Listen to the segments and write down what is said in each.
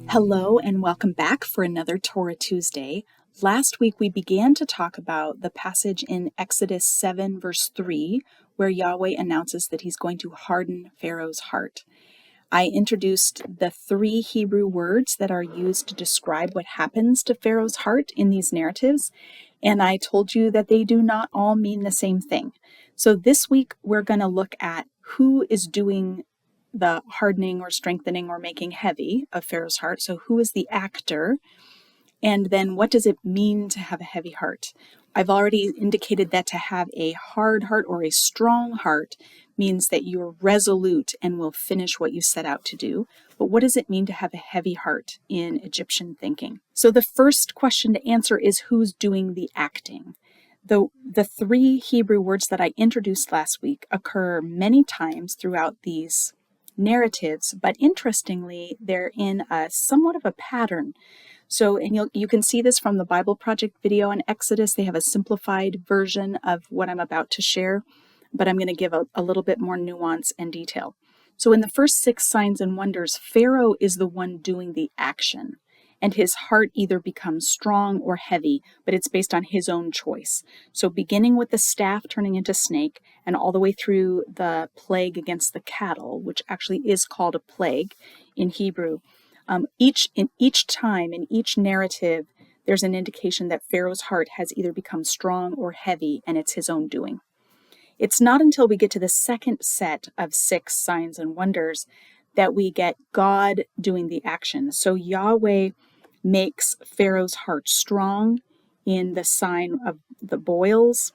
Hello and welcome back for another Torah Tuesday. Last week we began to talk about the passage in Exodus 7 verse 3 where Yahweh announces that he's going to harden Pharaoh's heart. I introduced the 3 Hebrew words that are used to describe what happens to Pharaoh's heart in these narratives, and I told you that they do not all mean the same thing. So this week we're going to look at who is doing the hardening or strengthening or making heavy of Pharaoh's heart. So who is the actor? And then what does it mean to have a heavy heart? I've already indicated that to have a hard heart or a strong heart means that you're resolute and will finish what you set out to do. But what does it mean to have a heavy heart in Egyptian thinking? So the first question to answer is who's doing the acting? The 3 Hebrew words that I introduced last week occur many times throughout these narratives, but interestingly, they're in a somewhat of a pattern. So, and you can see this from the Bible Project video on Exodus. They have a simplified version of what I'm about to share, but I'm going to give a little bit more nuance and detail. So in the first 6 signs and wonders, Pharaoh is the one doing the action, and his heart either becomes strong or heavy, but it's based on his own choice. So beginning with the staff turning into snake, and all the way through the plague against the cattle, which actually is called a plague in Hebrew, each time, in each narrative, there's an indication that Pharaoh's heart has either become strong or heavy, and it's his own doing. It's not until we get to the second set of 6 signs and wonders that we get God doing the action. So Yahweh makes Pharaoh's heart strong in the sign of the boils.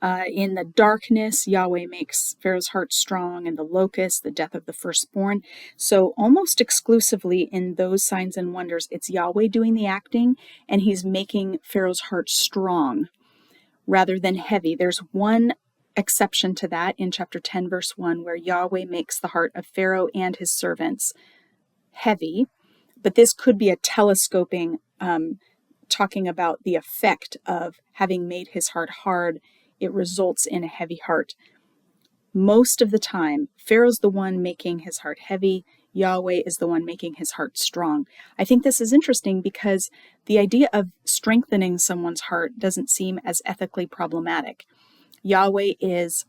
In the darkness, Yahweh makes Pharaoh's heart strong, and the locust, the death of the firstborn. So almost exclusively in those signs and wonders, it's Yahweh doing the acting, and he's making Pharaoh's heart strong rather than heavy. There's one exception to that in chapter 10, verse 1, where Yahweh makes the heart of Pharaoh and his servants heavy. But this could be a telescoping, talking about the effect of having made his heart hard. It results in a heavy heart. Most of the time, Pharaoh's the one making his heart heavy. Yahweh is the one making his heart strong. I think this is interesting because the idea of strengthening someone's heart doesn't seem as ethically problematic. Yahweh is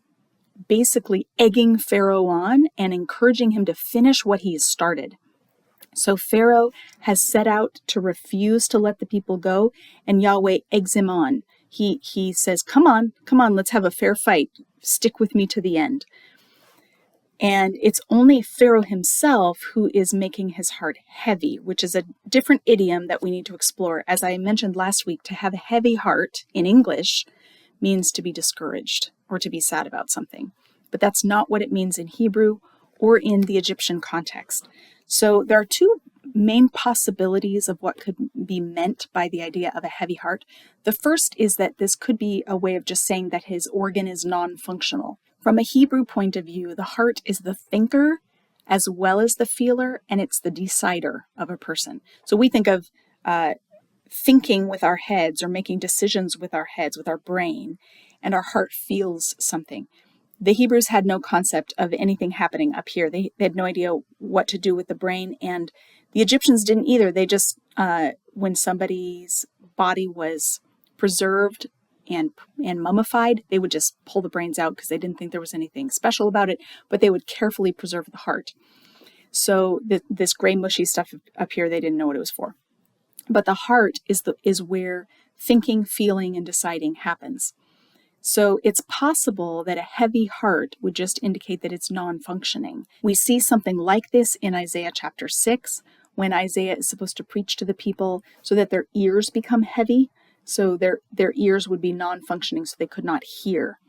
basically egging Pharaoh on and encouraging him to finish what he has started. So Pharaoh has set out to refuse to let the people go, and Yahweh eggs him on. He says, come on, let's have a fair fight. Stick with me to the end. And it's only Pharaoh himself who is making his heart heavy, which is a different idiom that we need to explore. As I mentioned last week, to have a heavy heart in English means to be discouraged or to be sad about something. But that's not what it means in Hebrew or in the Egyptian context. So there are 2 main possibilities of what could be meant by the idea of a heavy heart. The first is that this could be a way of just saying that his organ is non-functional. From a Hebrew point of view, the heart is the thinker as well as the feeler, and it's the decider of a person. So we think of thinking with our heads or making decisions with our heads, with our brain, and our heart feels something. The Hebrews had no concept of anything happening up here. They had no idea what to do with the brain, and the Egyptians didn't either. They just, when somebody's body was preserved and mummified, they would just pull the brains out because they didn't think there was anything special about it, but they would carefully preserve the heart. So this gray mushy stuff up here, they didn't know what it was for. But the heart is where thinking, feeling, and deciding happens. So it's possible that a heavy heart would just indicate that it's non-functioning. We see something like this in Isaiah chapter 6, when Isaiah is supposed to preach to the people so that their ears become heavy, so their ears would be non-functioning, so they could not hear.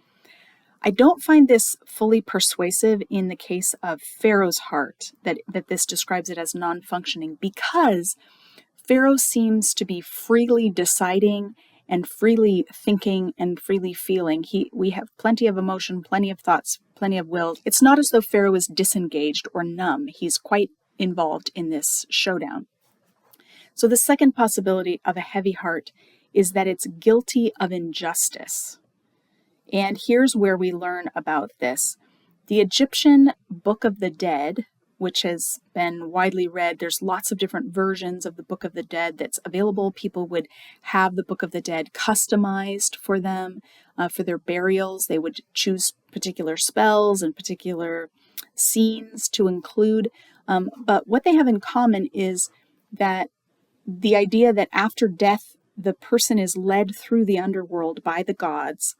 I don't find this fully persuasive in the case of Pharaoh's heart, that this describes it as non-functioning, because Pharaoh seems to be freely deciding and freely thinking and freely feeling. We have plenty of emotion, plenty of thoughts, plenty of will. It's not as though Pharaoh is disengaged or numb. He's quite involved in this showdown. So the second possibility of a heavy heart is that it's guilty of injustice. And here's where we learn about this. The Egyptian Book of the Dead, which has been widely read, there's lots of different versions of the Book of the Dead that's available. People would have the Book of the Dead customized for them, for their burials. They would choose particular spells and particular scenes to include. But what they have in common is that the idea that after death, the person is led through the underworld by the gods,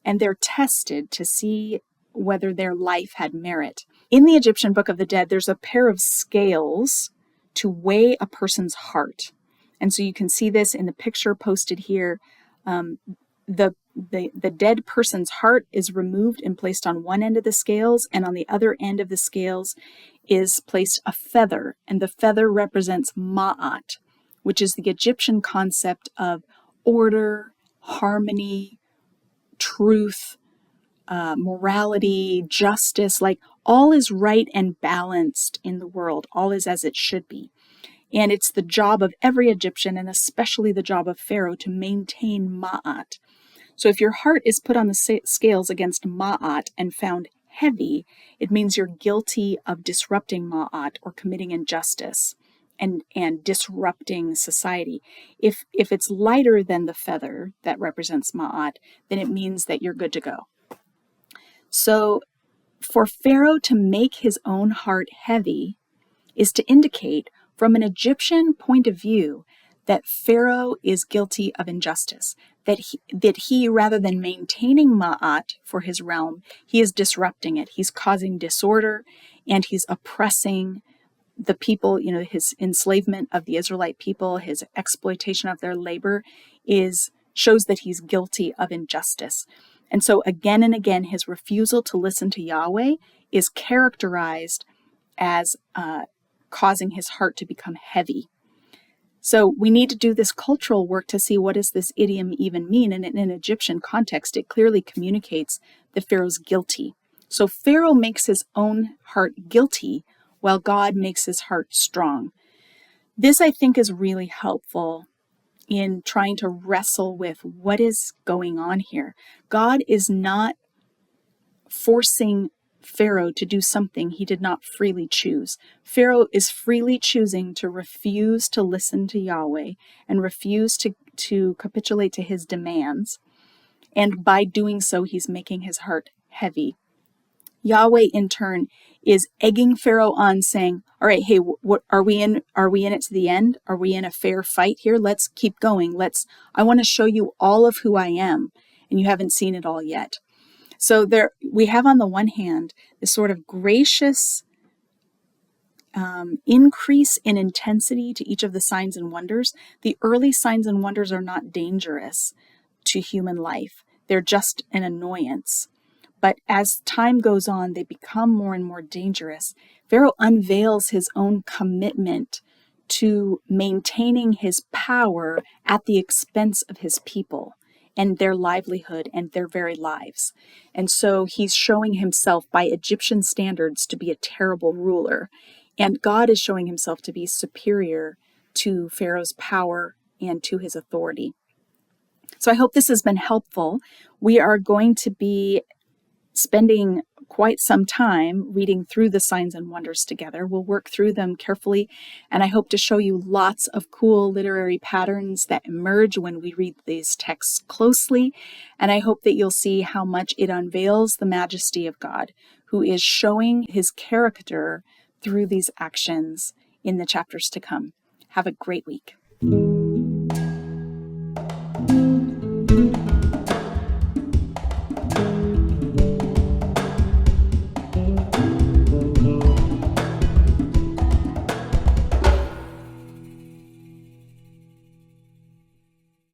and they're tested to see whether their life had merit. In the Egyptian Book of the Dead, there's a pair of scales to weigh a person's heart. And so you can see this in the picture posted here. The dead person's heart is removed and placed on one end of the scales, and on the other end of the scales is placed a feather, and the feather represents Ma'at, which is the Egyptian concept of order, harmony, truth, morality, justice, like all is right and balanced in the world. All is as it should be. And it's the job of every Egyptian, and especially the job of Pharaoh, to maintain Ma'at. So if your heart is put on the scales against Ma'at and found heavy, it means you're guilty of disrupting Ma'at or committing injustice and disrupting society. If it's lighter than the feather that represents Ma'at, then it means that you're good to go. So for Pharaoh to make his own heart heavy is to indicate, from an Egyptian point of view, that Pharaoh is guilty of injustice, that he, rather than maintaining Ma'at for his realm, he is disrupting it. He's causing disorder, and he's oppressing the people. His enslavement of the Israelite people, his exploitation of their labor shows that he's guilty of injustice. And so again and again, his refusal to listen to Yahweh is characterized as causing his heart to become heavy. So we need to do this cultural work to see, what does this idiom even mean? And in an Egyptian context, it clearly communicates that Pharaoh's guilty. So Pharaoh makes his own heart guilty while God makes his heart strong. This, I think, is really helpful in trying to wrestle with what is going on here. God is not forcing Pharaoh to do something he did not freely choose. Pharaoh is freely choosing to refuse to listen to Yahweh and refuse to capitulate to his demands. And by doing so, he's making his heart heavy. Yahweh, in turn, is egging Pharaoh on, saying, all right, hey, what are we in? Are we in it to the end? Are we in a fair fight here? Let's keep going. I want to show you all of who I am, and you haven't seen it all yet. So there we have, on the one hand, this sort of gracious increase in intensity to each of the signs and wonders. The early signs and wonders are not dangerous to human life. They're just an annoyance. But as time goes on, they become more and more dangerous. Pharaoh unveils his own commitment to maintaining his power at the expense of his people and their livelihood and their very lives. And so he's showing himself by Egyptian standards to be a terrible ruler. And God is showing himself to be superior to Pharaoh's power and to his authority. So I hope this has been helpful. We are going to be spending quite some time reading through the signs and wonders together. We'll work through them carefully, and I hope to show you lots of cool literary patterns that emerge when we read these texts closely, and I hope that you'll see how much it unveils the majesty of God, who is showing his character through these actions in the chapters to come. Have a great week.